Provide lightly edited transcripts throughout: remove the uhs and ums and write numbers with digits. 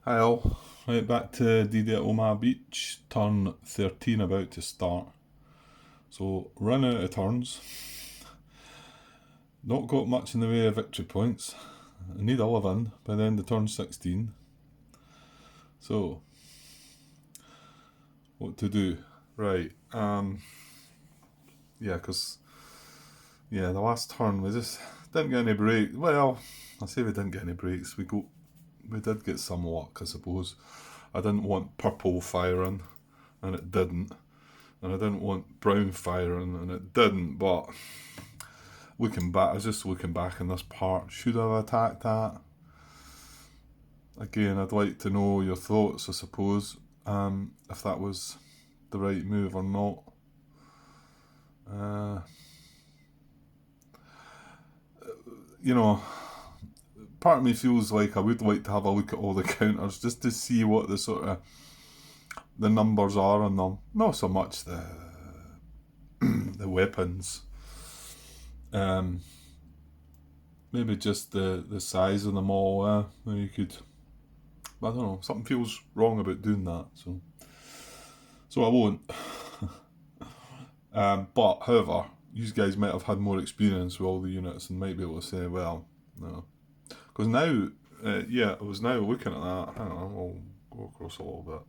Hi all, right back to D-Day at Omaha Beach, turn 13 about to start. So run out of turns, not got much in the way of victory points, I need 11 by the end of turn 16. So, what to do? Right, the last turn we just didn't get any breaks. Well, I say we didn't get any breaks, we did get some luck, I suppose. I didn't want purple firing, and it didn't. And I didn't want brown firing, and it didn't, but I was just looking back in this part, should I have attacked that? Again, I'd like to know your thoughts, I suppose, if that was the right move or not. Part of me feels like I would like to have a look at all the counters just to see what the sort of the numbers are on them. Not so much the weapons. Maybe just the size of them all. You could, I don't know. Something feels wrong about doing that, so I won't. But however, you guys might have had more experience with all the units and might be able to say, well, no, because now, I was now looking at that. Hang on, we'll go across a little bit.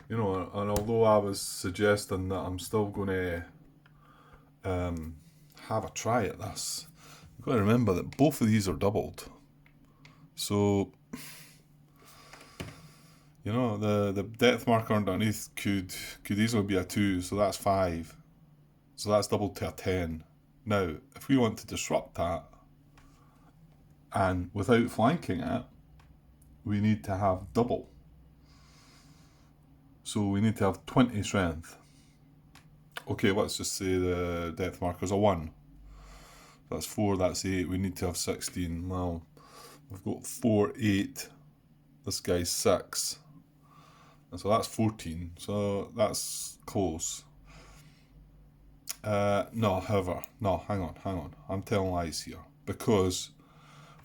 And although I was suggesting that I'm still going to have a try at this, you've got to remember that both of these are doubled. So, the depth marker underneath could easily be a 2, so that's 5. So that's doubled to a 10. Now, if we want to disrupt that, and without flanking it, we need to have double. So we need to have 20 strength. Okay, let's just say the depth marker's a 1. That's 4, that's 8. We need to have 16. Well, we've got 4, 8. This guy's 6. And so that's 14. So that's close. No, hang on. I'm telling lies here. Because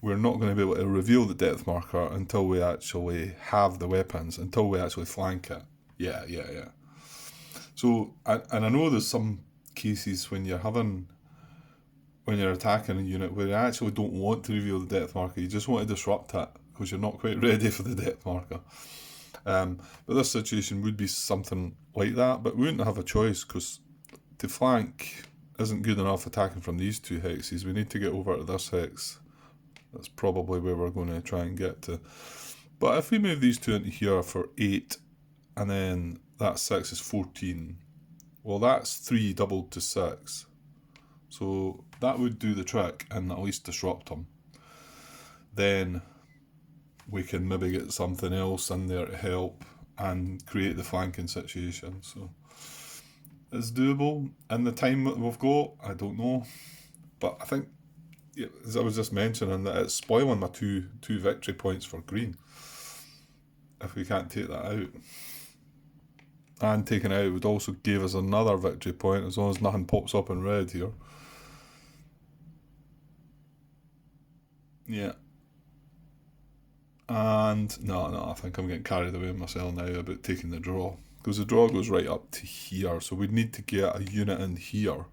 we're not going to be able to reveal the depth marker until we actually have the weapons, until we actually flank it. Yeah. So, and I know there's some cases when you're attacking a unit where you actually don't want to reveal the depth marker, you just want to disrupt it because you're not quite ready for the depth marker. But this situation would be something like that, but we wouldn't have a choice because to flank isn't good enough attacking from these two hexes. We need to get over to this hex. That's probably where we're going to try and get to. But if we move these two into here for 8, and then that 6 is 14, well, that's 3 doubled to 6. So that would do the trick and at least disrupt them. Then we can maybe get something else in there to help and create the flanking situation. So it's doable in the time that we've got. I don't know, but I think, as I was just mentioning, that it's spoiling my two victory points for green if we can't take that out. And taking it out would also give us another victory point as long as nothing pops up in red here. Yeah. And no, I think I'm getting carried away with myself now about taking the draw. Because the draw goes right up to here, so we'd need to get a unit in here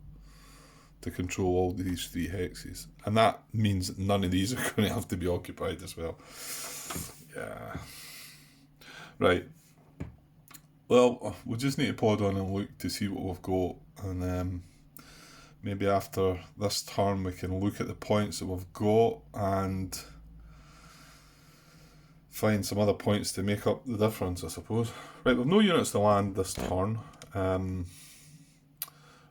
to control all these 3 hexes. And that means that none of these are going to have to be occupied as well. Yeah. Right. Well, we'll just need to pod on and look to see what we've got. And maybe after this turn we can look at the points that we've got and find some other points to make up the difference, I suppose. Right, we've no units to land this turn.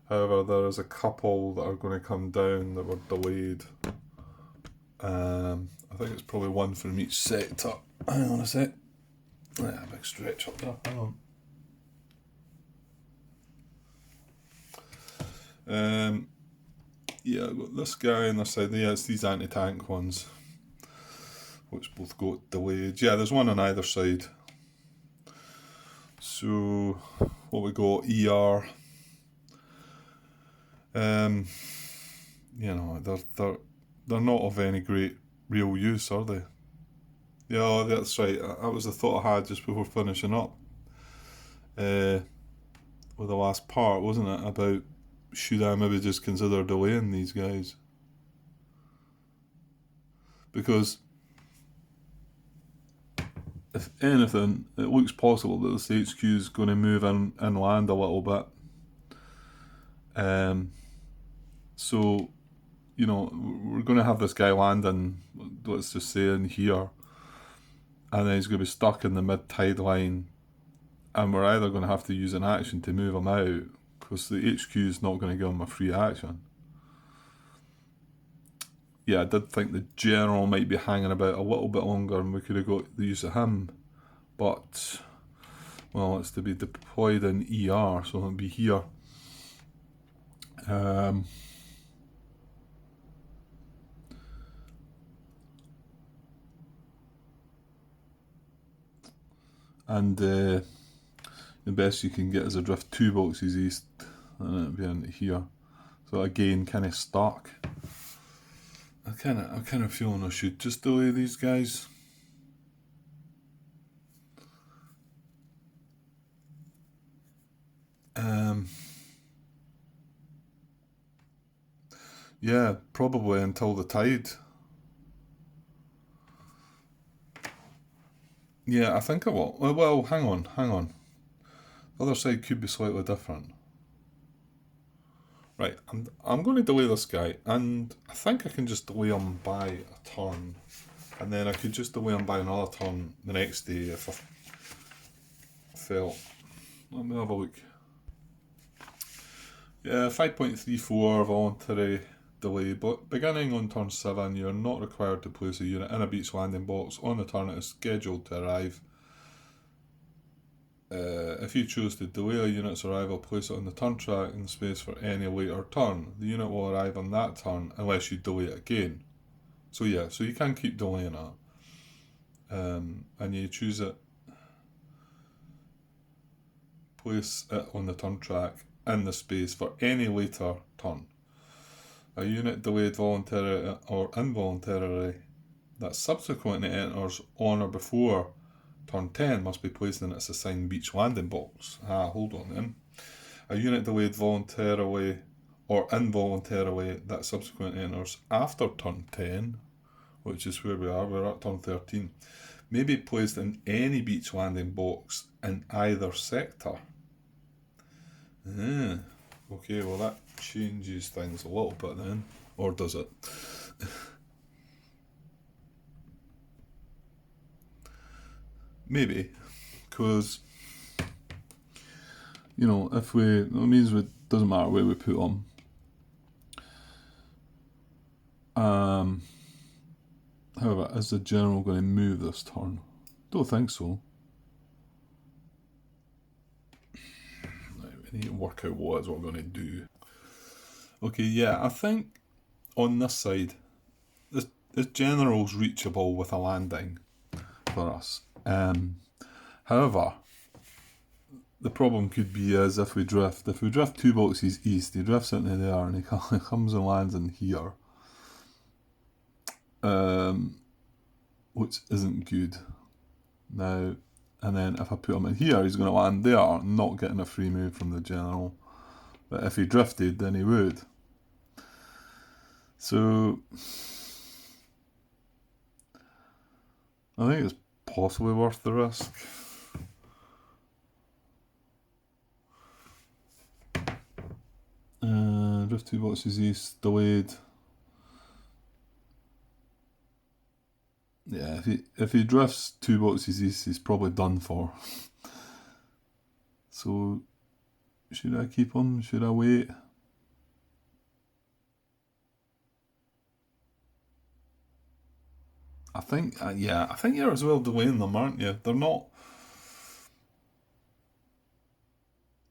However, there is a couple that are going to come down that were delayed. I think it's probably one from each sector. Hang on a sec. Yeah, big stretch up there. Hang on. I've got this guy on this side. Yeah, it's these anti-tank ones, which both got delayed. Yeah, there's one on either side. So, what we got? ER. They're not of any great real use, are they? Yeah, that's right. That was the thought I had just before finishing up uh, with the last part, wasn't it? About should I maybe just consider delaying these guys? Because if anything, it looks possible that this HQ is going to move in inland a little bit. So, we're going to have this guy landing, let's just say, in here, and then he's going to be stuck in the mid-tide line, and we're either going to have to use an action to move him out, because the HQ is not going to give him a free action. Yeah, I did think the general might be hanging about a little bit longer, and we could have got the use of him, but, well, it's to be deployed in ER, so it'll be here. And the best you can get is a drift 2 boxes east, and it'll be into here. So again, kind of stuck. I'm kind of feeling I should just delay these guys. Yeah, probably until the tide. Yeah, I think I will. Well, hang on. The other side could be slightly different. Right, I'm going to delay this guy, and I think I can just delay him by a turn, and then I could just delay him by another turn the next day if I felt. Let me have a look. Yeah, 5.34 voluntary delay, but beginning on turn 7, you're not required to place a unit in a beach landing box on the turn it is scheduled to arrive. If you choose to delay a unit's arrival, place it on the turn track in space for any later turn. The unit will arrive on that turn unless you delay it again. So yeah, so you can keep delaying it. And you choose it, place it on the turn track in the space for any later turn. A unit delayed voluntarily or involuntarily that subsequently enters on or before turn 10 must be placed in its assigned beach landing box. Hold on then. A unit delayed voluntarily or involuntarily that subsequently enters after turn 10, which is where we're at turn 13, may be placed in any beach landing box in either sector. Okay, well that changes things a little bit then. Or does it? Maybe, because if it means it doesn't matter where we put them. However, is the general going to move this turn? Don't think so. We need to work out what we're going to do. Okay, yeah, I think on this side, this general's reachable with a landing for us. However, the problem could be is if we drift 2 boxes east, he drifts into there and he comes and lands in here, which isn't good. Now, and then if I put him in here, he's going to land there, not getting a free move from the general. But if he drifted, then he would. So, I think it's possibly worth the risk. Drift 2 boxes east, delayed. Yeah, if he drifts 2 boxes east, he's probably done for. So, should I keep him? Should I wait? I think you're as well delaying them, aren't you? They're not.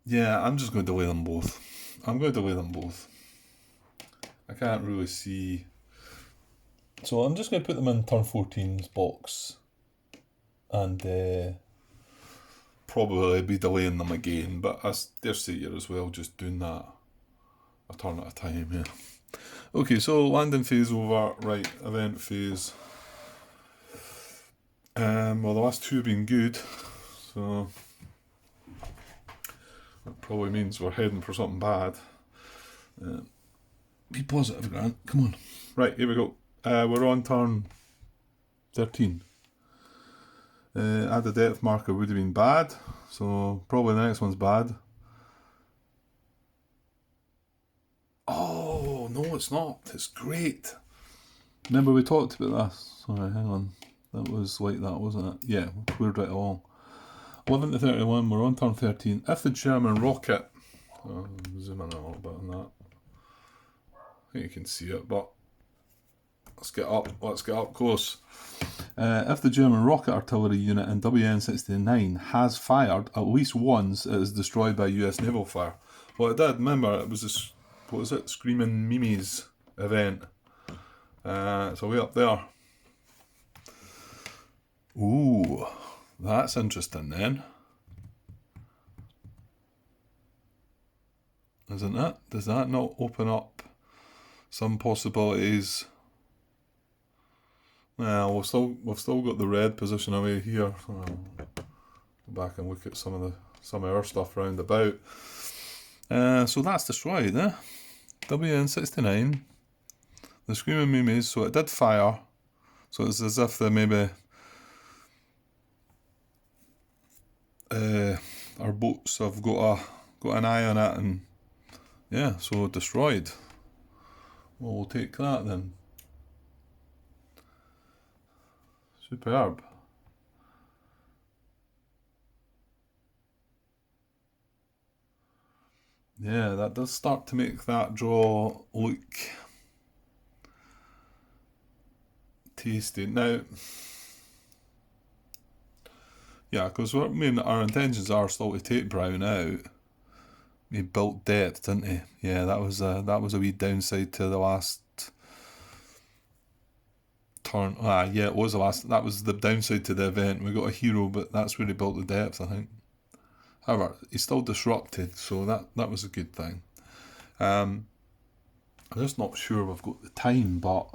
Yeah, I'm just going to delay them both. I can't really see. So I'm just going to put them in turn 14's box. And probably be delaying them again. But I dare say you're as well just doing that a turn at a time, yeah. Okay, so landing phase over. Right, event phase. Well, the last two have been good, so that probably means we're heading for something bad. Be positive, Grant. Come on. Right, here we go. We're on turn 13. Add a depth marker would have been bad, so probably the next one's bad. Oh, no, it's not. It's great. Remember we talked about this? Sorry, hang on. That was like that, wasn't it? Yeah, we cleared right along. 11 to 31, we're on turn 13. If the German rocket... zoom in a little bit on that. I think you can see it, but let's get up close. If the German rocket artillery unit in WN69 has fired at least once, it is destroyed by US naval fire. Well, it did. Remember, it was this, what was it? Screaming Mimi's event. It's way up there. Ooh, that's interesting then. Isn't it? Does that not open up some possibilities? Well, we've still got the red position away here. Go back and look at some of our stuff round about. So that's destroyed, eh? WN69. The Screaming Mimis, so it did fire. So it's as if they maybe our boats have got an eye on it, and yeah, so destroyed. Well, we'll take that then. Superb. Yeah, that does start to make that draw look tasty. Now, yeah, because our intentions are still to take Brown out. He built depth, didn't he? Yeah, that was a wee downside to the last turn. Yeah, it was the last. That was the downside to the event. We got a hero, but that's where he built the depth, I think. However, he still disrupted, so that was a good thing. I'm just not sure we've got the time, but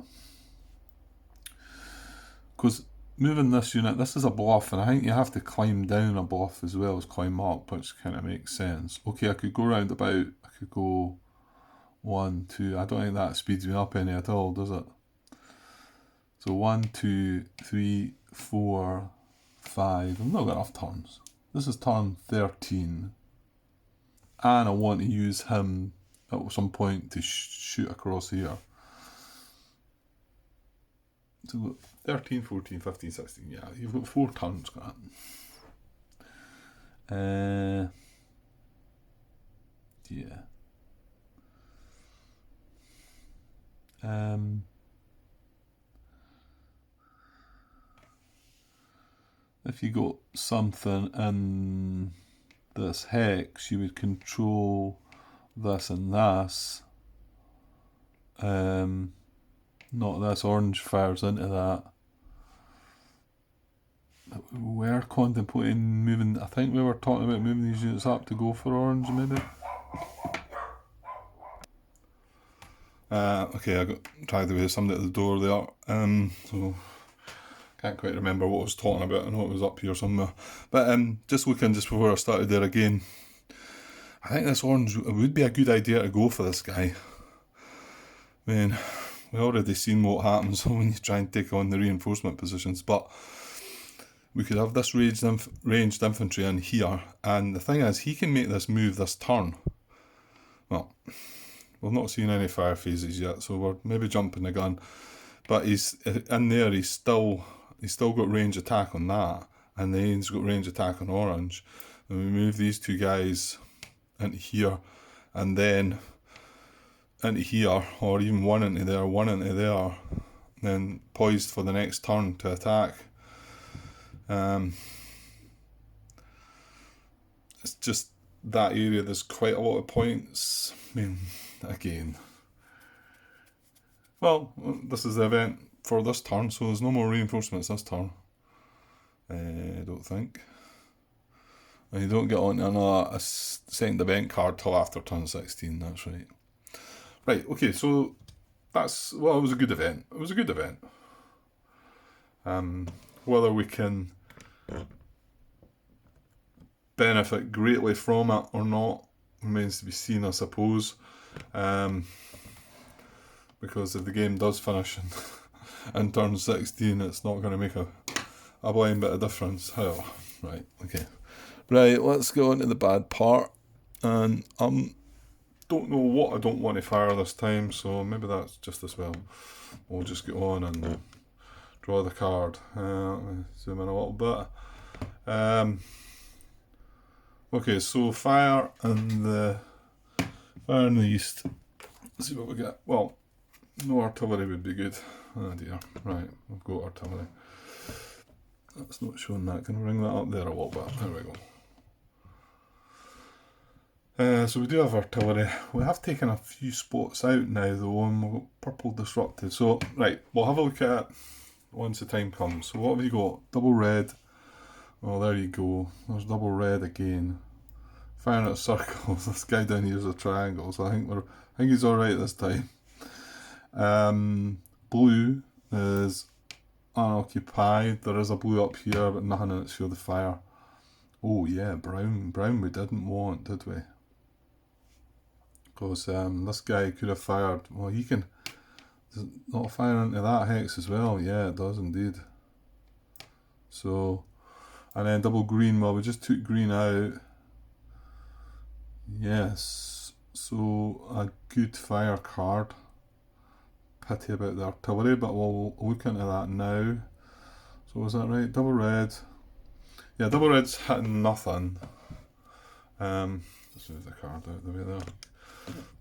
because moving this unit, this is a bluff, and I think you have to climb down a bluff as well as climb up, which kind of makes sense. Okay, I could go round about. I could go 1, 2. I don't think that speeds me up any at all, does it? So 1, 2, 3, 4, 5. I've not got enough turns. This is turn 13. And I want to use him at some point to shoot across here. So 13, 14, 15, 16. Yeah, you've got 4 turns, Grant. Yeah. If you got something in this hex, you would control this and this. Not this orange fires into that. We're contemplating moving. I think we were talking about moving these units up to go for orange, maybe. Okay, I got dragged away somebody at the door there. So can't quite remember what I was talking about. I know it was up here somewhere. But just looking just before I started there again, I think this orange would be a good idea to go for this guy. I mean, we've already seen what happens when you try and take on the reinforcement positions, but we could have this ranged infantry in here, and the thing is, he can make this move this turn. Well, we've not seen any fire phases yet, so we're maybe jumping the gun. But he's in there. He's still got range attack on that, and then he's got range attack on orange. And we move these two guys into here, and then into here, or even one into there, and then poised for the next turn to attack. It's just that area. There's quite a lot of points. I mean, again. Well, this is the event for this turn, so there's no more reinforcements this turn. I don't think. And you don't get on a second event card till after turn 16, that's right. Right, okay, so it was a good event. It was a good event. whether we can benefit greatly from it or not remains to be seen, I suppose. Because if the game does finish and turn 16, it's not going to make a blind bit of difference. Oh, right, okay. Right, let's go into the bad part. And don't know what I don't want to fire this time, so maybe that's just as well. We'll just get on and draw the card. Let me zoom in a little bit. Okay, so fire in the east. Let's see what we get. Well, no artillery would be good. Oh dear. Right, we've got artillery. That's not showing that. Can I bring that up there a little bit? There we go. So we do have artillery. We have taken a few spots out now though, and we've got purple disrupted. So, right, we'll have a look at it once the time comes. So what have you got? Double red. Oh, there you go. There's double red again. Firing at circles. This guy down here is a triangle, so I think he's alright this time. Blue is unoccupied. There is a blue up here, but nothing in its field of fire. Oh yeah, brown. Brown we didn't want, did we? Because this guy could have fired. Well, he can. Does it not fire into that hex as well? Yeah, it does indeed. So, and then double green. Well, we just took green out. Yes. So a good fire card. Pity about the artillery, but we'll look into that now. So was that right? Double red. Yeah, double red's hitting nothing. Let's move the card out the way there.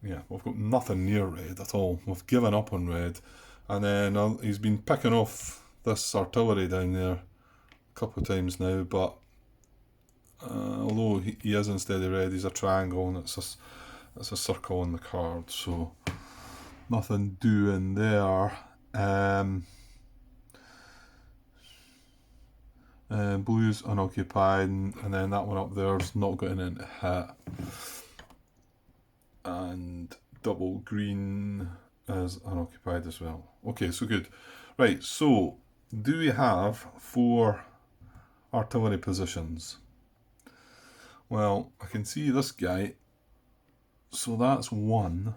Yeah, we've got nothing near red at all. We've given up on red. And then he's been picking off this artillery down there a couple of times now, but although he is instead of red, he's a triangle and it's a circle on the card, so nothing doing there. Blue's unoccupied, and then that one up there's not getting into hit. And double green is unoccupied as well. Okay, so good. Right, so do we have 4 artillery positions? Well, I can see this guy, so that's 1.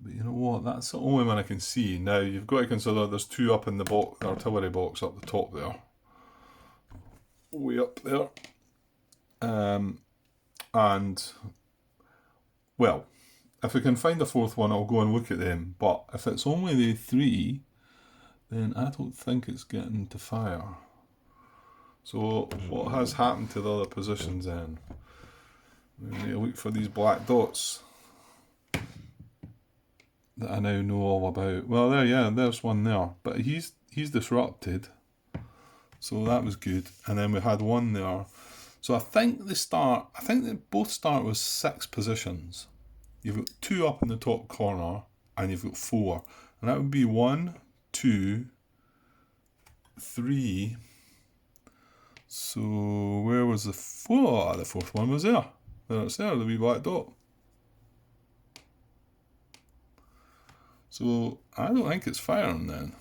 But you know what, that's the only one I can see. Now, you've got to consider there's 2 up in the box, the artillery box up the top there. Way up there. And, well, if we can find a 4th one, I'll go and look at them. But if it's only the 3, then I don't think it's getting to fire. So, what has happened to the other positions then? We need to look for these black dots that I now know all about. Well, there's one there, but he's disrupted, so that was good. And then we had one there. So I think they both start with 6 positions. You've got 2 up in the top corner, and you've got 4, and that would be 1, 2, 3. So where was the 4? The 4th one was there. There it's there, the wee black dot. So I don't think it's firing then.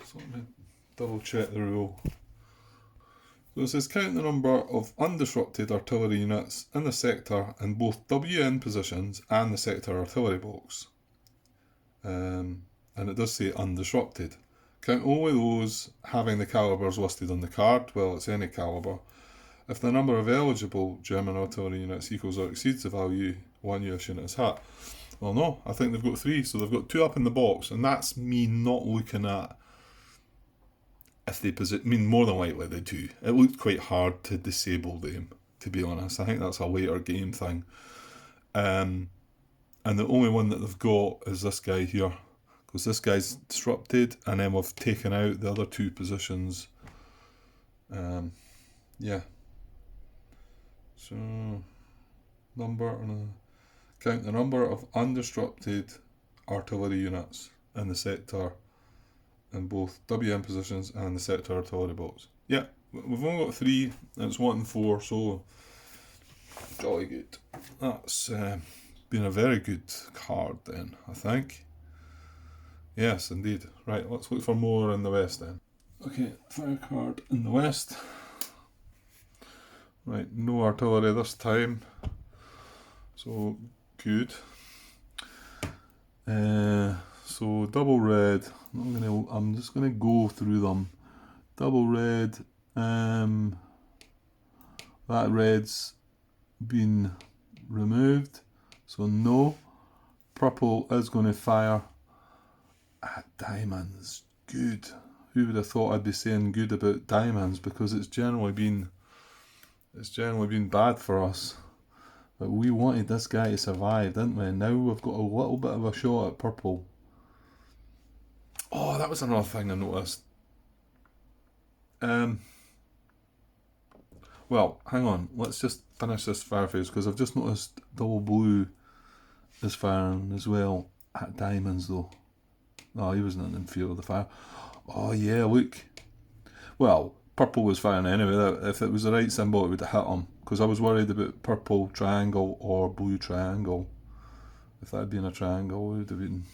So let me double check the rule. So it says count the number of undisrupted artillery units in the sector in both WN positions and the sector artillery box. And it does say undisrupted. Count only those having the calibers listed on the card. Well, it's any caliber. If the number of eligible German artillery units equals or exceeds the value, 1 US unit is hit. Well, no, I think they've got 3, so they've got 2 up in the box, and that's me not looking at if they more than likely they do. It looked quite hard to disable them, to be honest. I think that's a later game thing. And the only one that they've got is this guy here, because this guy's disrupted, and then we've taken out the other 2 positions. Yeah. So, count the number of undisrupted artillery units in the sector in both WM positions and the sector artillery box. Yeah, we've only got 3, and it's 1 and 4, so jolly good. That's been a very good card then, I think. Yes, indeed. Right, let's look for more in the west then. Okay, fire card in the west. Right, no artillery this time. So, good. So double red. I'm just gonna go through them. Double red. That red's been removed, so no. Purple is going to fire at diamonds. Good. Who would have thought I'd be saying good about diamonds, because it's generally been bad for us. But we wanted this guy to survive, didn't we? Now we've got a little bit of a shot at purple. Oh, that was another thing I noticed. Well, hang on. Let's just finish this fire phase, because I've just noticed double blue is firing as well at diamonds, though. No, he wasn't in fear of the fire. Oh, yeah, look. Well, purple was firing anyway. If it was the right symbol, it would have hit him. Because I was worried about purple triangle or blue triangle. If that had been a triangle, it would have been...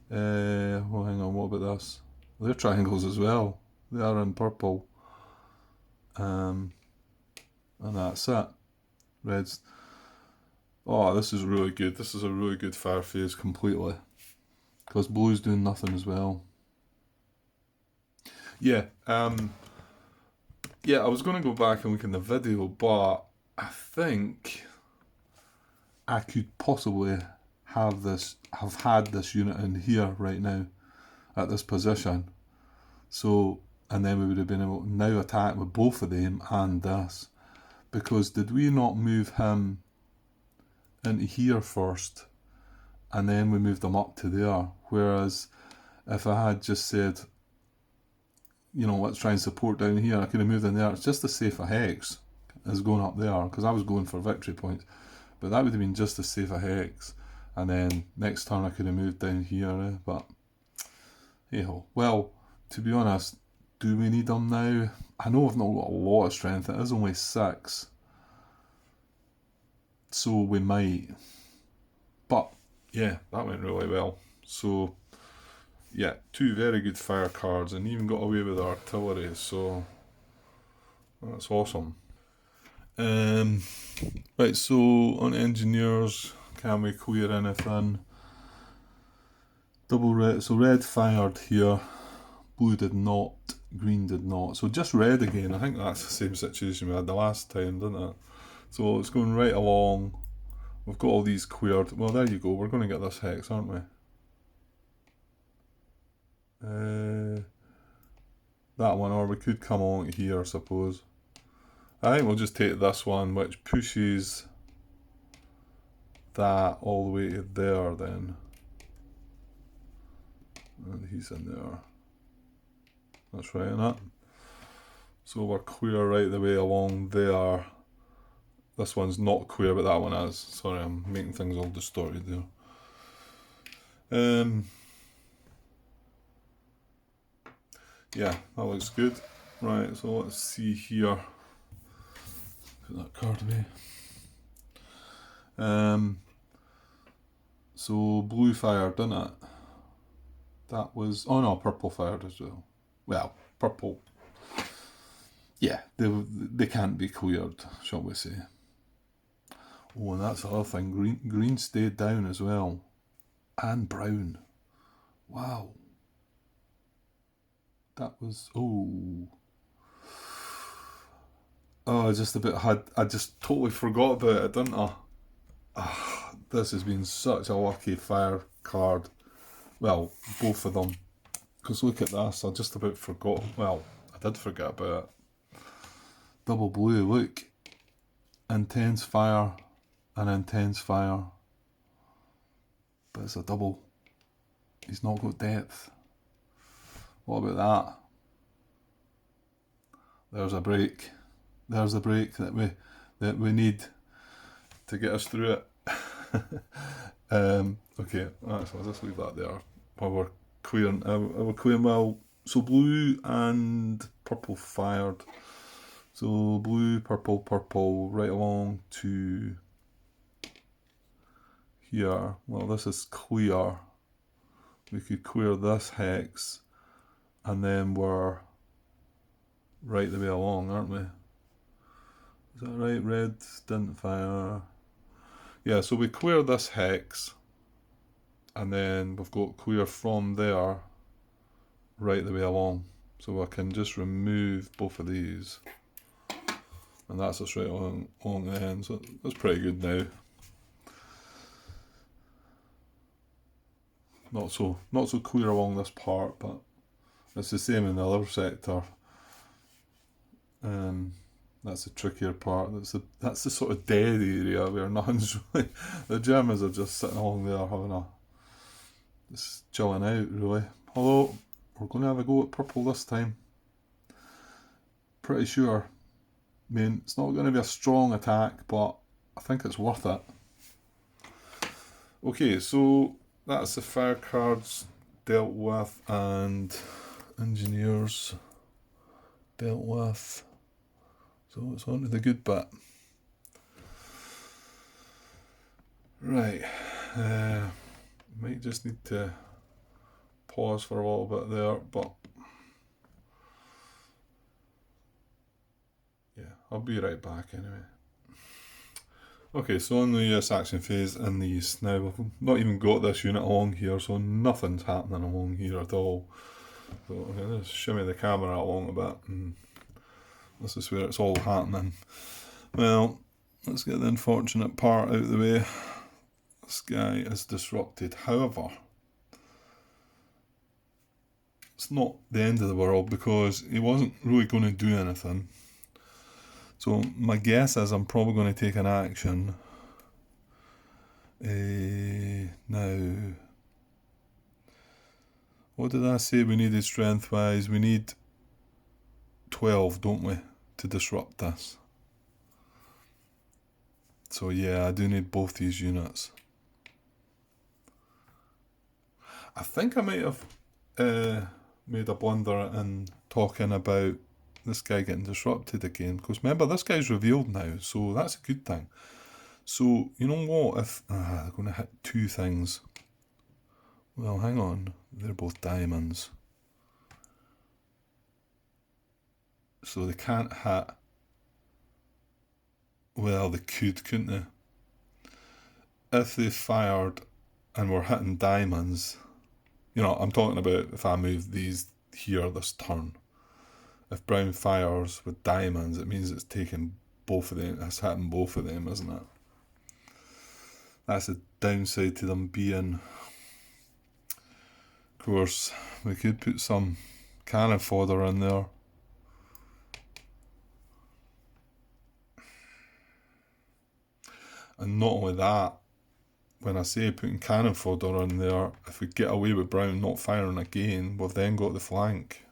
well, hang on, what about this? They're triangles as well. They are in purple. And that's it. Reds. Oh, this is really good. This is a really good fire phase completely. Because blue's doing nothing as well. Yeah, yeah, I was going to go back and look in the video, but I think I could possibly have had this unit in here right now at this position. So, and then we would have been able to now attack with both of them and this. Because did we not move him into here first and then we moved him up to there? Whereas if I had just said, you know, let's try and support down here, I could have moved in there. It's just as safe a hex as going up there, because I was going for victory points. But that would have been just as safe a hex. And then next turn I could have moved down here, but hey ho. Well, to be honest, do we need them now? I know I've not got a lot of strength, it is only 6. So we might. But yeah, that went really well. So yeah, 2 very good fire cards, and even got away with artillery, so that's awesome. Right, so on engineers, can we clear anything? Double red, so red fired here, blue did not, green did not. So just red again. I think that's the same situation we had the last time, didn't it? So it's going right along. We've got all these cleared. Well, there you go. We're going to get this hex, aren't we? That one, or we could come along here, I suppose. I think we'll just take this one, which pushes that all the way to there then. And he's in there. That's right, isn't it? So we're clear right the way along there. This one's not clear, but that one is. Sorry, I'm making things all distorted there. Yeah, that looks good. Right, so let's see here. Put that card away. So blue fired, didn't it? That was... Oh no, purple fired as well. Well, purple... Yeah, they can't be cleared, shall we say. Oh, and that's the other thing. Green stayed down as well. And brown. Wow. That was... Oh, I just totally forgot about it, didn't I? This has been such a lucky fire card. Well, both of them. Because look at this, I just about forgot. Well, I did forget about it. Double blue, look. Intense fire and intense fire. But it's a double. He's not got depth. What about that? There's a break. There's a break that we need to get us through it. Okay, so I'll just leave that there while we're clearing. We're clearing well. So blue and purple fired. So blue, purple, purple, right along to here. Well, this is clear. we could clear this hex, and then we're right the way along, aren't we? Is that right? Red didn't fire. Yeah, so we clear this hex, and then we've got clear from there right the way along. So I can just remove both of these, and that's us right along the end. So that's pretty good now. Not so clear along this part, but it's the same in the other sector. That's the trickier part. That's the sort of dead area where nothing's really. The Germans are just sitting along there just chilling out, really. Although we're going to have a go at purple this time. Pretty sure. I mean, it's not going to be a strong attack, but I think it's worth it. Okay, so that's the fire cards dealt with, and engineers dealt with. So it's on to the good bit. Right. Might just need to pause for a little bit there, but yeah, I'll be right back anyway. Okay, so on the US action phase in the east. Now, we've not even got this unit along here, so nothing's happening along here at all. So I'm going to shimmy the camera along a bit, and this is where it's all happening. Well, let's get the unfortunate part out of the way. This guy is disrupted. However, it's not the end of the world because he wasn't really going to do anything. So my guess is I'm probably going to take an action. Now, what did I say we needed strength-wise? We need 12, don't we, to disrupt this? So yeah, I do need both these units. I think I might have made a blunder in talking about this guy getting disrupted again, because remember, this guy's revealed now, so that's a good thing. So, you know what, if they're going to hit two things. Well, hang on, they're both diamonds. So they can't hit. Well, they could, couldn't they? If they fired and were hitting diamonds, you know, I'm talking about if I move these here this turn. If brown fires with diamonds, it means it's taking both of them, it's hitting both of them, isn't it? That's the downside to them being. Of course, we could put some cannon fodder in there. And not only that, when I say putting cannon fodder in there, if we get away with brown not firing again, we've then got the flank.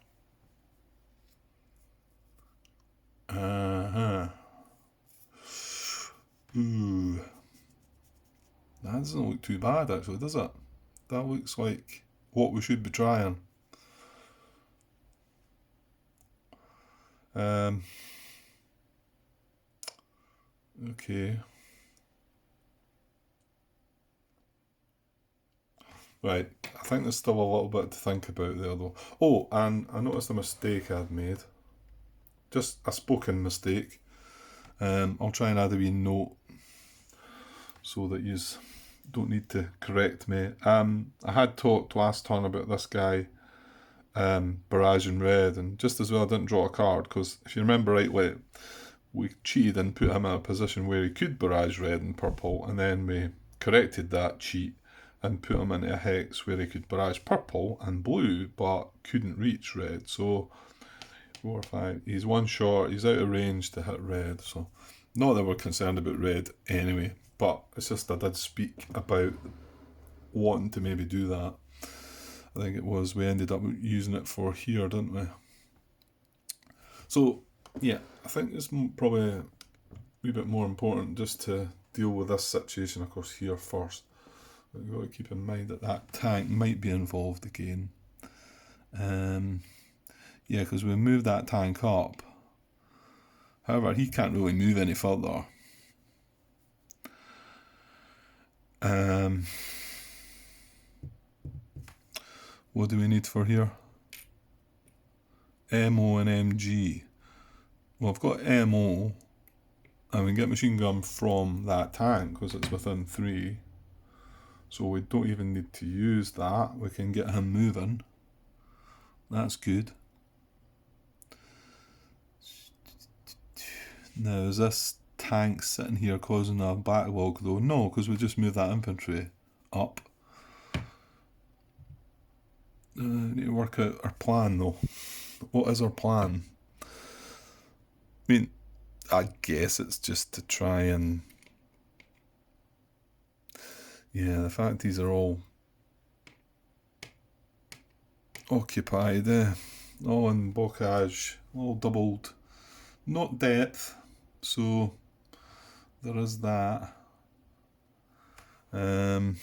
Ooh. That doesn't look too bad actually, does it? That looks like what we should be trying. Okay. Right, I think there's still a little bit to think about there though. Oh, and I noticed a mistake I'd made. Just a spoken mistake. I'll try and add a wee note so that you don't need to correct me. I had talked last turn about this guy barraging red, and just as well I didn't draw a card, because if you remember rightly, we cheated and put him in a position where he could barrage red and purple, and then we corrected that cheat and put him into a hex where he could barrage purple and blue but couldn't reach red. So 4 or 5, he's one short, he's out of range to hit red. So not that we're concerned about red anyway, but it's just I did speak about wanting to maybe do that. I think it was, we ended up using it for here, didn't we? So yeah, I think it's probably a wee bit more important just to deal with this situation, of course, here first. But you've got to keep in mind that that tank might be involved again. Yeah, because we moved that tank up. However, he can't really move any further. What do we need for here? MO and MG. Well, I've got MO, and we get machine gun from that tank because it's within 3. So we don't even need to use that. We can get him moving. That's good. Now, is this tank sitting here causing a backlog though? No, because we just moved that infantry up. We need to work out our plan though. What is our plan? I mean, I guess it's just to try and... Yeah, the fact these are all occupied, all in bocage, all doubled. Not depth, so there is that. Well,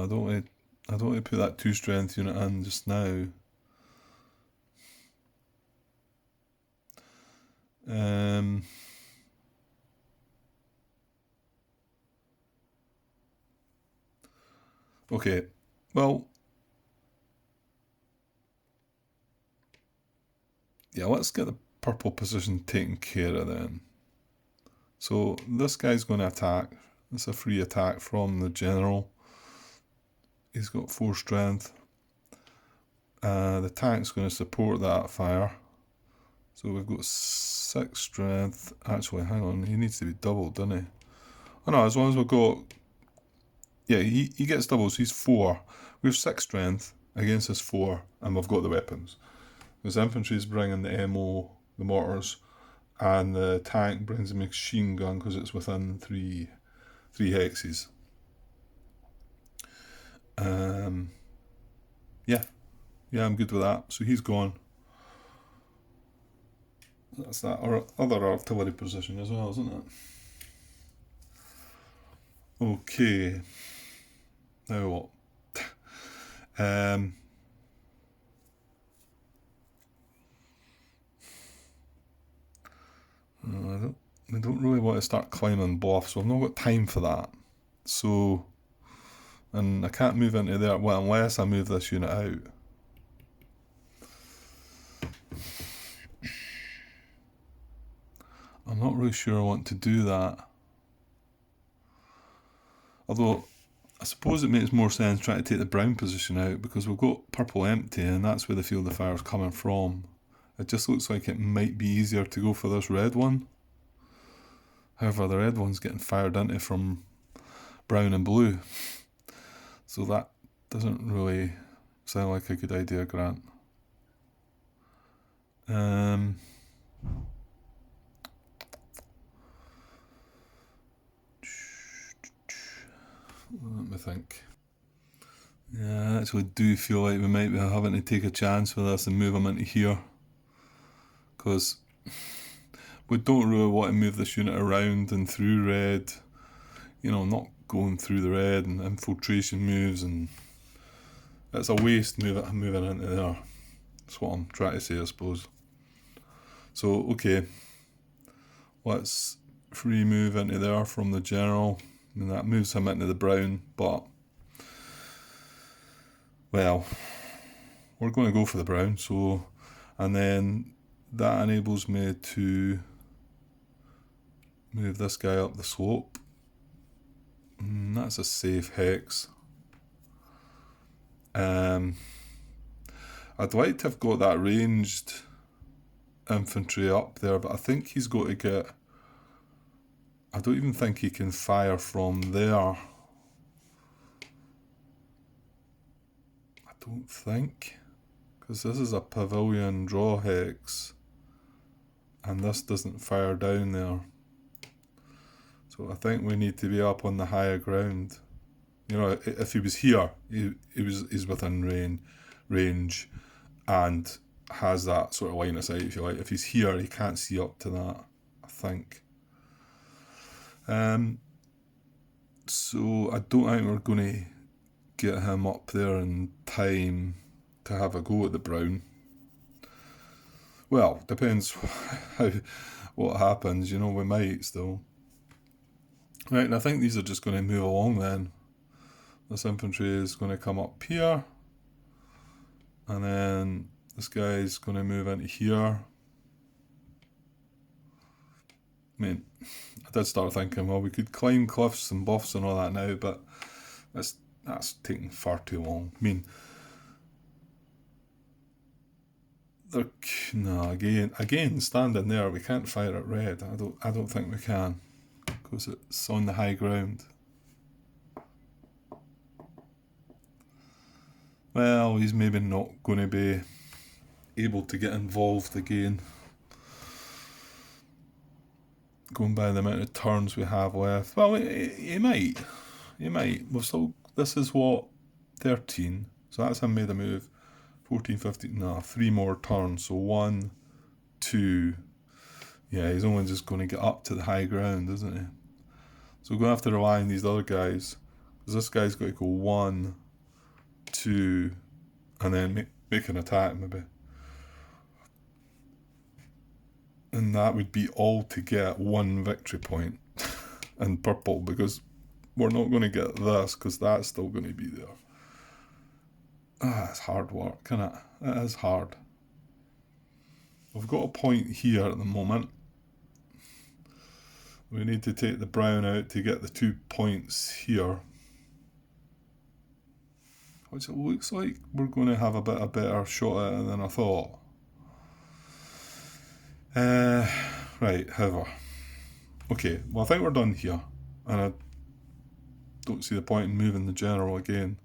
I don't want to put that 2 strength unit in just now. Okay, well, yeah, let's get the purple position taken care of then. So this guy's going to attack. It's a free attack from the general. He's got 4 strength. The tank's going to support that fire. So we've got 6 strength. Actually, hang on, he needs to be doubled, doesn't he? Oh no, as long as we've got... Yeah, he gets doubles, so he's 4. We have 6 strength against his 4, and we've got the weapons. His infantry's bringing the MO, the mortars, and the tank brings a machine gun because it's within 3 hexes. Yeah, I'm good with that. So he's gone. That's that other artillery position as well, isn't it? Okay. Now what? I don't really want to start climbing bluffs, so I've not got time for that. So, and I can't move into there, well, unless I move this unit out. I'm not really sure I want to do that. Although, I suppose it makes more sense trying to take the brown position out because we've got purple empty and that's where the field of fire is coming from. It just looks like it might be easier to go for this red one. However, the red one's getting fired into from brown and blue. So that doesn't really sound like a good idea, Grant. Let me think. Yeah, I actually do feel like we might be having to take a chance with this and move them into here. Because we don't really want to move this unit around and through red. You know, not going through the red and infiltration moves, and it's a waste moving into there. That's what I'm trying to say, I suppose. So, okay. Let's free move into there from the general. And that moves him into the brown, but... Well, we're going to go for the brown, so... And then that enables me to move this guy up the slope. That's a safe hex. I'd like to have got that ranged infantry up there, but I think he's got to get... I don't even think he can fire from there. I don't think. Because this is a pavilion draw hex. And this doesn't fire down there. So I think we need to be up on the higher ground. You know, if he was here, he's within range and has that sort of line of sight, if you like. If he's here, he can't see up to that, I think. So I don't think we're going to get him up there in time to have a go at the brown. Well, depends what happens, you know, we might still. Right, and I think these are just going to move along then. This infantry is going to come up here, and then this guy's going to move into here. I mean, I did start thinking, well, we could climb cliffs and bluffs and all that now, but that's taking far too long. I mean, no, again, standing there, we can't fire at red. I don't think we can, because it's on the high ground. Well, he's maybe not going to be able to get involved again. Going by the amount of turns we have left. Well, he might. We've still, this is what, 13. So that's him made a move. 14, 15, no, 3 more turns. So 1, 2. Yeah, he's only just going to get up to the high ground, isn't he? So we're going to have to rely on these other guys. Because this guy's got to go 1, 2, and then make an attack maybe. And that would be all to get 1 victory point in purple, because we're not going to get this, because that's still going to be there. It's hard work, isn't it? It is hard. We've got a point here at the moment. We need to take the brown out to get the 2 points here, which it looks like we're going to have a bit of better shot at it than I thought. Right, however. Okay, well, I think we're done here, and I don't see the point in moving the general again.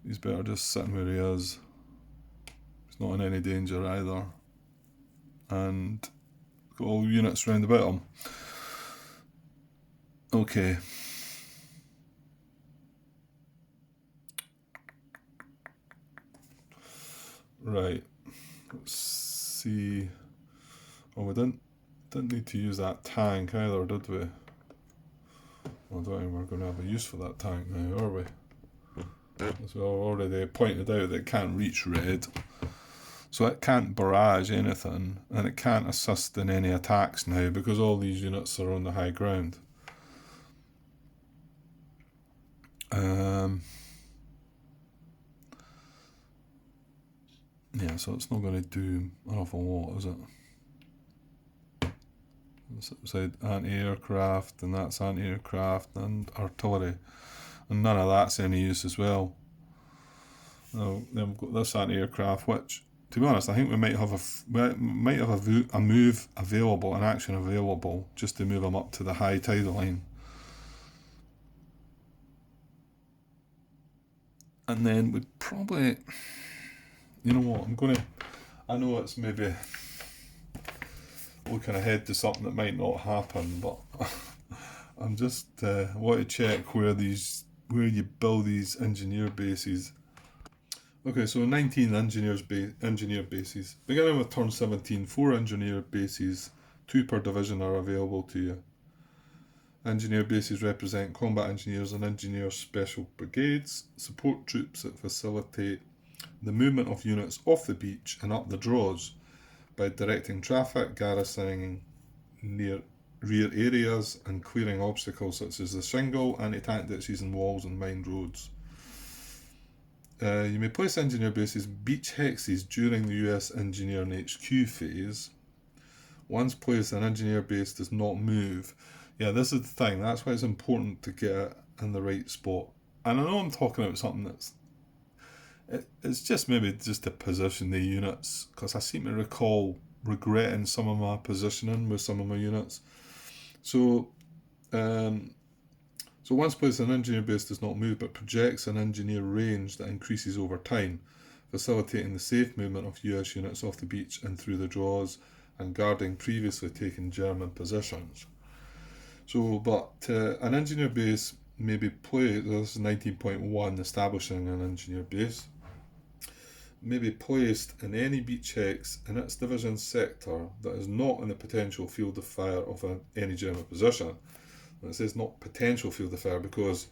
He's better just sitting where he is. He's not in any danger either. And got all units round about him. Okay. Right. Let's see. Oh, we didn't need to use that tank either, did we? Well, I don't think we're going to have a use for that tank now, are we? As we already pointed out, that it can't reach red. So it can't barrage anything, and it can't assist in any attacks now, because all these units are on the high ground. Yeah, so it's not going to do an awful lot, is it? Said anti-aircraft, and that's anti-aircraft and artillery, and none of that's any use as well. Now, then we've got this anti-aircraft, which, to be honest, I think we might have a move available, an action available, just to move them up to the high tidal line. And then we'd probably, you know what, I know it's maybe looking ahead to something that might not happen, but I'm just want to check where you build these engineer bases. Okay, so 19 engineer bases. Beginning with turn 17, 4 engineer bases, 2 per division, are available to you. Engineer bases represent combat engineers and engineer special brigades, support troops that facilitate the movement of units off the beach and up the draws by directing traffic, garrisoning near rear areas, and clearing obstacles such as the shingle, anti-tank ditches and walls and mined roads. You may place engineer bases beach hexes during the US Engineering HQ phase. Once placed, an engineer base does not move. Yeah, this is the thing. That's why it's important to get it in the right spot. And I know I'm talking about something it's just maybe just to position the units, because I seem to recall regretting some of my positioning with some of my units. So once placed, an engineer base does not move, but projects an engineer range that increases over time, facilitating the safe movement of US units off the beach and through the draws, and guarding previously taken German positions. So, but an engineer base may be placed, this is 19.1, establishing an engineer base, may be placed in any beach hex in its division sector that is not in the potential field of fire of any German position. And it says not potential field of fire, because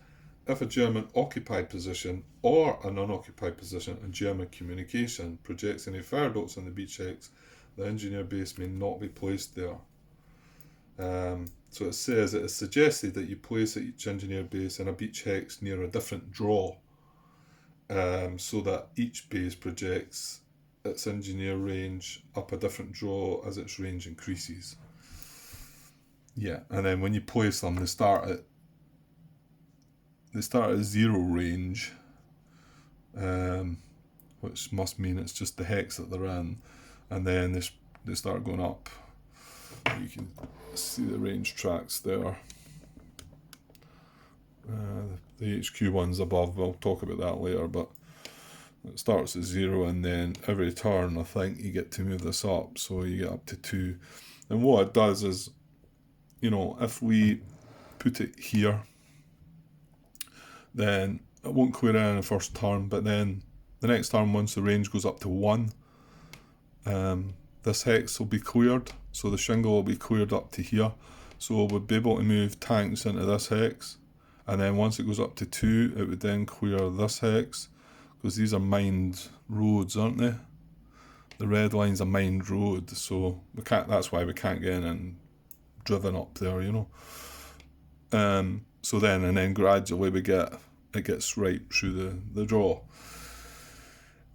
if a German occupied position or an unoccupied position in German communication projects any fire dots on the beach hex, the engineer base may not be placed there. So it says it is suggested that you place at each engineer base in a beach hex near a different draw, so that each base projects its engineer range up a different draw as its range increases. Yeah, and then when you place them, they start at zero range, which must mean it's just the hex that they're in, and then they start going up. You can see the range tracks there. The HQ one's above, we'll talk about that later, but it starts at 0, and then every turn I think you get to move this up, so you get up to 2. And what it does is, if we put it here, then it won't clear in the first turn, but then the next turn, once the range goes up to 1, this hex will be cleared, so the shingle will be cleared up to here, so we'll be able to move tanks into this hex, and then once it goes up to 2, it would then clear this hex, because these are mined roads, aren't they? The red line's a mined road, so we can't. That's why we can't get in and driven up there, So then gradually it gets right through the draw.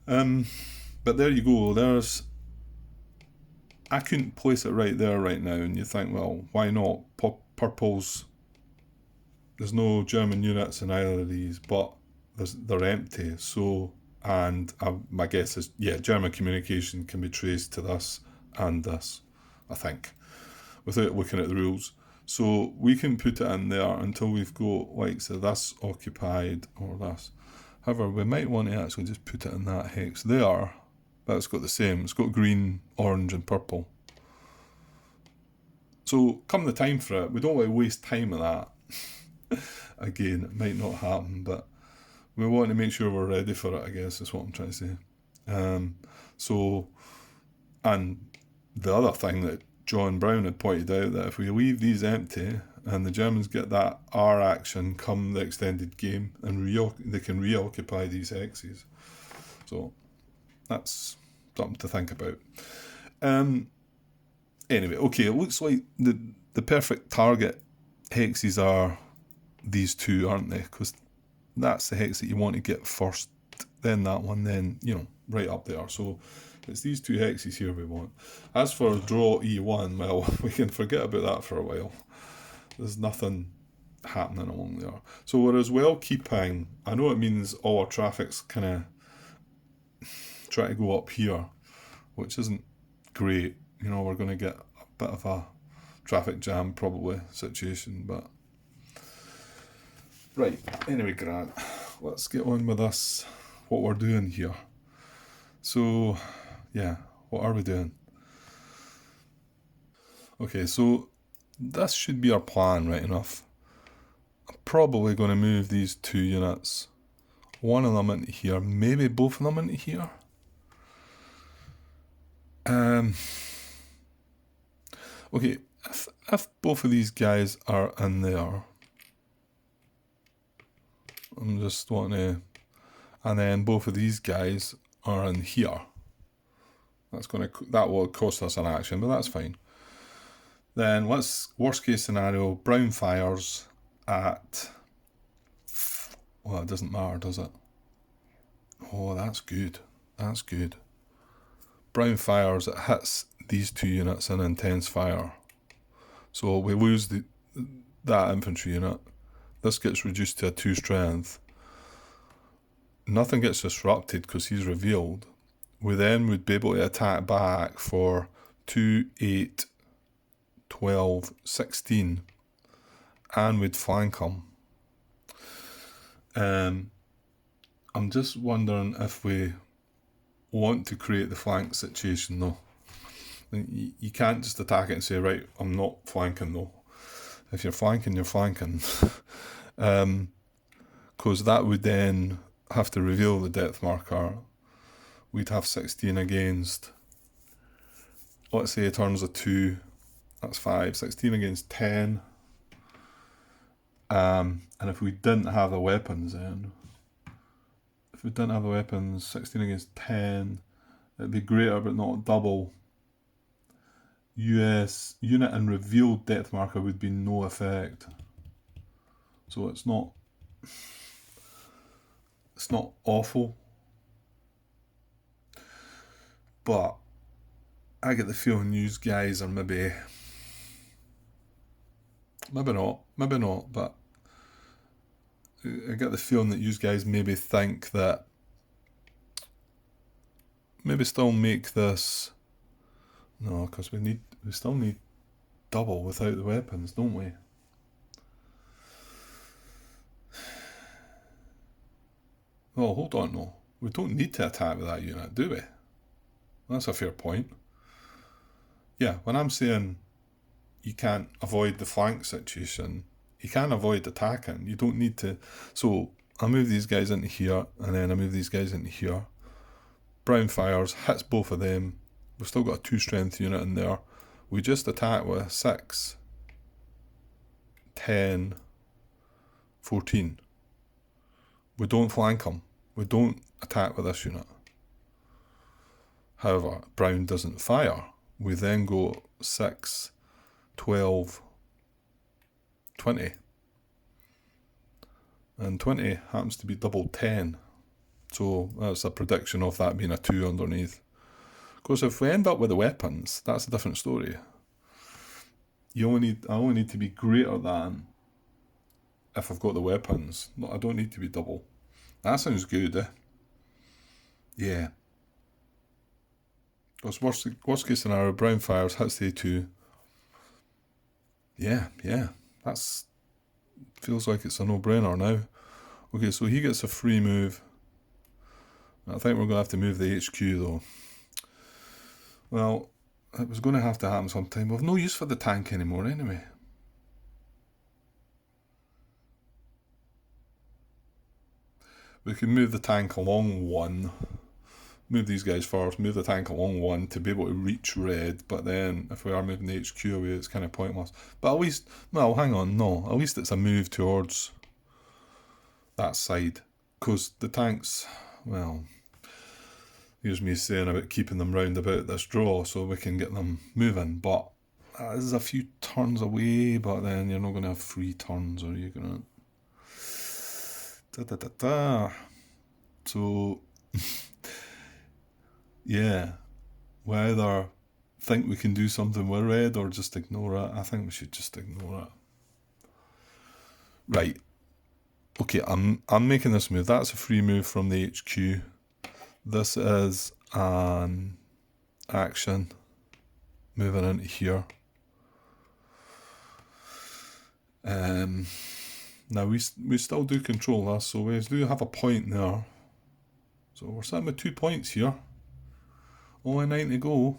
But there you go. I couldn't place it right there right now, and you think, well, why not? Purple's, there's no German units in either of these, but they're empty. So, and my guess is, German communication can be traced to this and this, I think, without looking at the rules. So we can put it in there until we've got, like, so this occupied or this. However, we might want to actually just put it in that hex there. But it's got the same. It's got green, orange and purple. So come the time for it, we don't want to waste time with that. Again, it might not happen, but we want to make sure we're ready for it, I guess, is what I'm trying to say. And the other thing that John Brown had pointed out, that if we leave these empty and the Germans get that R action come the extended game, and they can reoccupy these hexes. So that's something to think about. Anyway, okay, it looks like the perfect target hexes are these two, aren't they? Because that's the hex that you want to get first, then that one, then, right up there. So it's these two hexes here we want. As for draw E1, well, we can forget about that for a while. There's nothing happening along there. So we're as well keeping, I know it means all our traffic's kind of try to go up here, which isn't great. We're going to get a bit of a traffic jam probably situation, but right, anyway, Grant, let's get on with this, what we're doing here. So what are we doing? Okay, so this should be our plan, right enough. I'm probably going to move these 2 units, one of them into here, maybe both of them into here. Okay, if both of these guys are in there, I'm just wanting to, and then both of these guys are in here. That will cost us an action, but that's fine. Then worst case scenario, Brown fires at, well, it doesn't matter, does it? Oh, that's good. That's good. Brown fires, it hits these 2 units in intense fire. So we lose that infantry unit. This gets reduced to a 2 strength. Nothing gets disrupted because he's revealed. We then would be able to attack back for 2, 8, 12, 16, and we'd flank him. I'm just wondering if we want to create the flank situation though. You can't just attack it and say, right, I'm not flanking though. If you're flanking, you're flanking. Because that would then have to reveal the depth marker. We'd have 16 against, let's say it turns a 2, that's 5, 16 against 10. And if we didn't have the weapons then, 16 against 10, it'd be greater but not double. US unit and revealed depth marker would be no effect. So it's not awful. But I get the feeling you guys are maybe not, but I get the feeling that you guys maybe think that maybe still make this. No, because we still need double without the weapons, don't we? Well, hold on, no. We don't need to attack with that unit, do we? That's a fair point. Yeah, when I'm saying you can't avoid the flank situation, you can avoid attacking. You don't need to. So I move these guys into here, and then I move these guys into here. Brown fires, hits both of them. We've still got a 2 strength unit in there. We just attack with 6, 10, 14. We don't flank them. We don't attack with this unit. However, Brown doesn't fire. We then go 6, 12, 20. And 20 happens to be double 10. So that's a prediction of that being a 2 underneath. Of course, if we end up with the weapons, that's a different story. I only need to be greater than if I've got the weapons. I don't need to be double. That sounds good, eh? Yeah. Because worst case scenario, Brown fires, hits the A2. Yeah. That's feels like it's a no-brainer now. Okay, so he gets a free move. I think we're going to have to move the HQ though. Well, it was going to have to happen sometime. We've no use for the tank anymore anyway. We can move the tank along 1. Move these guys first, move the tank along 1 to be able to reach red, but then if we are moving the HQ away, it's kind of pointless. But at least, well, hang on, no, at least it's a move towards that side. Because the tanks, well, here's me saying about keeping them round about this draw so we can get them moving, but this is a few turns away, but then you're not going to have 3 turns, or you're going to... So... yeah, we either think we can do something with red or just ignore it. I think we should just ignore it. Right. Okay, I'm making this move. That's a free move from the HQ. This is an action. Moving into here. Now we still do control this, so we do have a point there. So we're sitting with 2 points here. Only 9 to go.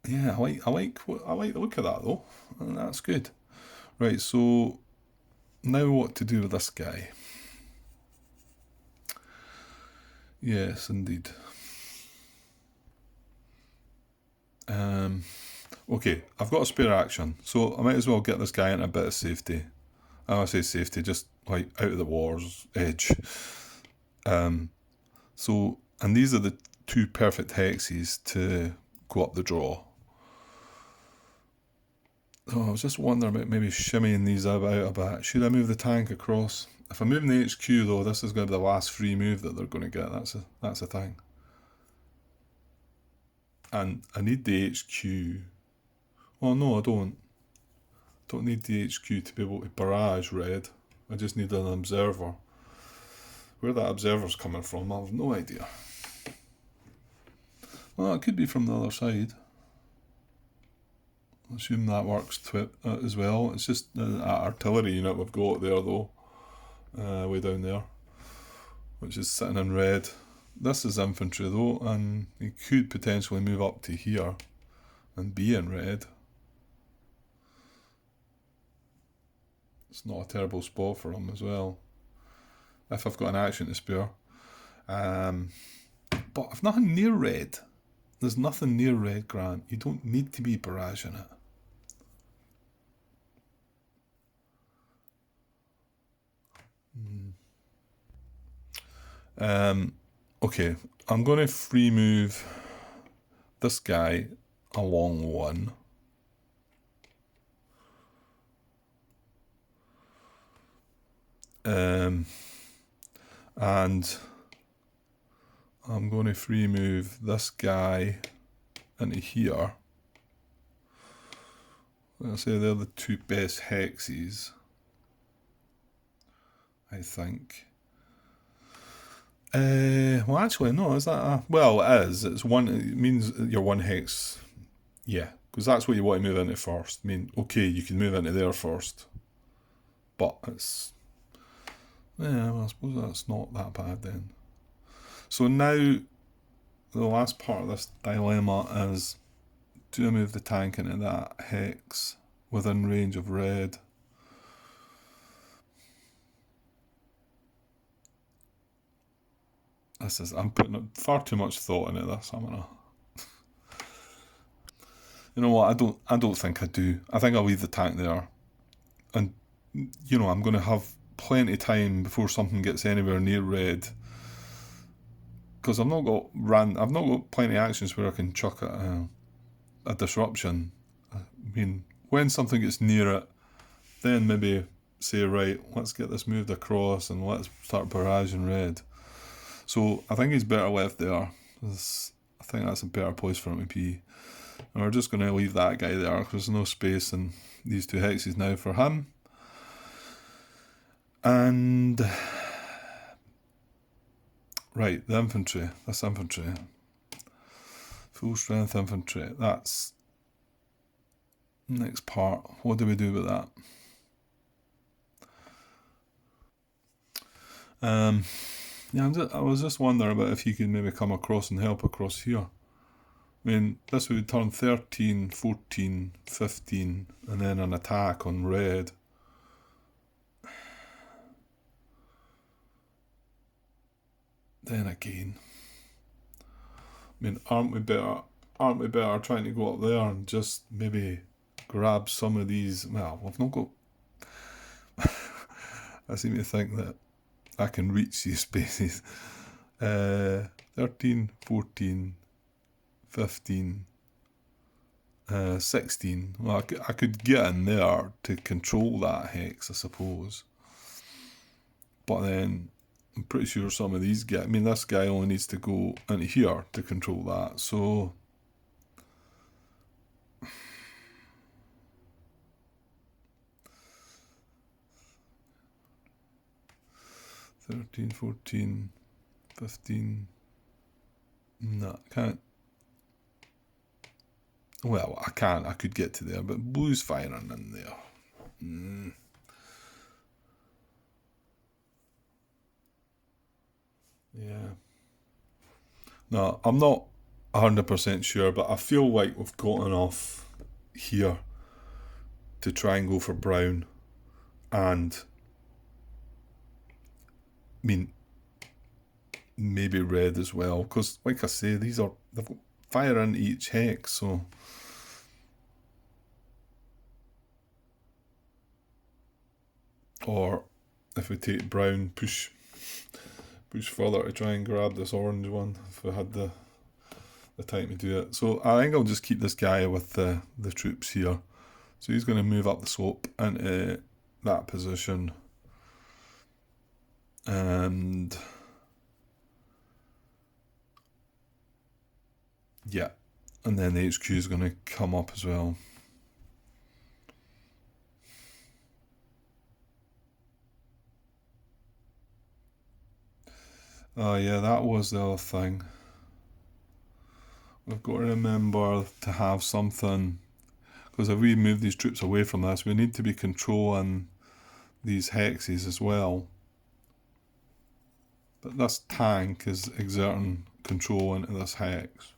Yeah, I like the look of that though. And that's good. Right, so now what to do with this guy? Yes, indeed. Okay, I've got a spare action, so I might as well get this guy in a bit of safety. I say safety, just like out of the war's edge. So, and these are the 2 perfect hexes to go up the draw. So I was just wondering about maybe shimmying these out a bit. Should I move the tank across? If I'm moving the HQ though, this is going to be the last free move that they're going to get. That's a thing. And I need the HQ. Well, no, I don't. Don't need the HQ to be able to barrage red. I just need an observer. Where that observer's coming from, I have no idea. Well, it could be from the other side. I assume that works as well. It's just an artillery unit we've got there though. Way down there. Which is sitting in red. This is infantry though, and he could potentially move up to here and be in red. It's not a terrible spot for him as well. If I've got an action to spare. But I've nothing near red. There's nothing near red, Grant. You don't need to be barraging it. Okay, I'm going to free move this guy along one. And I'm going to free move this guy into here. I'll say they're the two best hexes, I think. Well, actually, no, is that a... Well, it is. It's one... It means you're one hex. Yeah, because that's what you want to move into first. I mean, okay, you can move into there first. But it's... Yeah, well, I suppose that's not that bad then. So now, the last part of this dilemma is, do I move the tank into that hex within range of red? I'm putting far too much thought into this. I'm gonna... You know what? I don't think I do. I think I'll leave the tank there, and I'm going to have plenty of time before something gets anywhere near red. Because I've not got plenty of actions where I can chuck a disruption. I mean, when something gets near it, then maybe say, right, let's get this moved across and let's start barraging red. So I think he's better left there. I think that's a better place for him to be. And we're just going to leave that guy there because there's no space in these two hexes now for him. And right, the infantry. This infantry. Full strength infantry. That's next part. What do we do with that? Yeah, I was just wondering about if you could maybe come across and help across here. I mean, this would turn 13, 14, 15, and then an attack on red. Then again, I mean, aren't we better trying to go up there and just maybe grab some of these? Well, we've not got... I seem to think that I can reach these spaces. 13, 14, 15, 16. Well, I could get in there to control that hex, I suppose. But then I'm pretty sure some of these I mean, this guy only needs to go into here to control that. So 13, 14, 15. No, I can't. Well, I can't. I could get to there, but blue's firing in there. Yeah. No, I'm not 100% sure, but I feel like we've got enough here to try and go for brown. And, I mean, maybe red as well. Because, like I say, they've got fire in each hex, so... Or, if we take brown, push further to try and grab this orange one, if we had the time to do it. So I think I'll just keep this guy with the troops here. So he's going to move up the slope into that position. And... yeah. And then the HQ is going to come up as well. Oh yeah, that was the other thing. We've got to remember to have something, because if we move these troops away from this, we need to be controlling these hexes as well. But this tank is exerting control into this hex.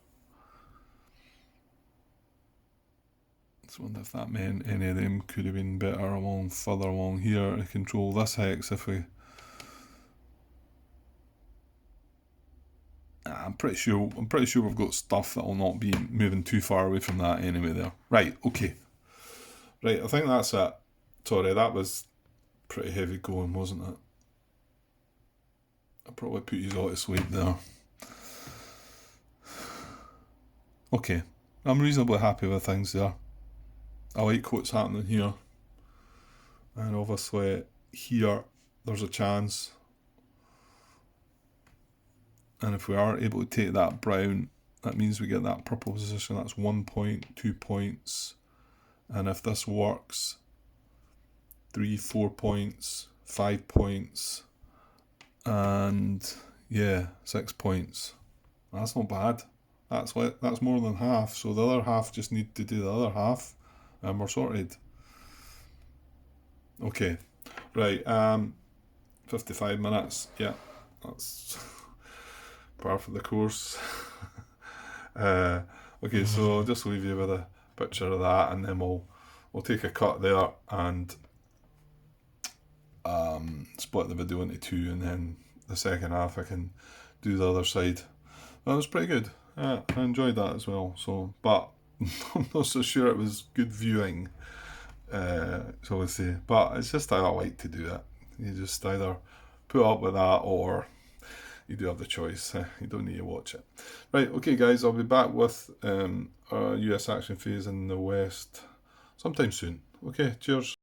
So I wonder if that meant any of them could have been better further along here to control this hex if we... I'm pretty sure we've got stuff that will not be moving too far away from that anyway there. Right, okay. Right, I think that's it. Sorry, that was pretty heavy going, wasn't it? I probably put you all to sleep there. Okay, I'm reasonably happy with things there. I like what's happening here. And obviously here there's a chance. And if we are able to take that brown, that means we get that purple position. That's 1 point, 2 points. And if this works, 3, 4 points, 5 points, and yeah, 6 points. That's not bad. That's more than half. So the other half just need to do the other half, and we're sorted. Okay, right. 55 minutes. Yeah, that's par for the course. Okay, so I'll just leave you with a picture of that, and then we'll take a cut there and split the video into two, and then the second half I can do the other side. That was pretty good. I enjoyed that as well. So, but I'm not so sure it was good viewing. So I say, but it's just how I like to do it. You just either put up with that, or you do have the choice. You don't need to watch it. Right, okay, guys. I'll be back with our US action phase in the West sometime soon. Okay, cheers.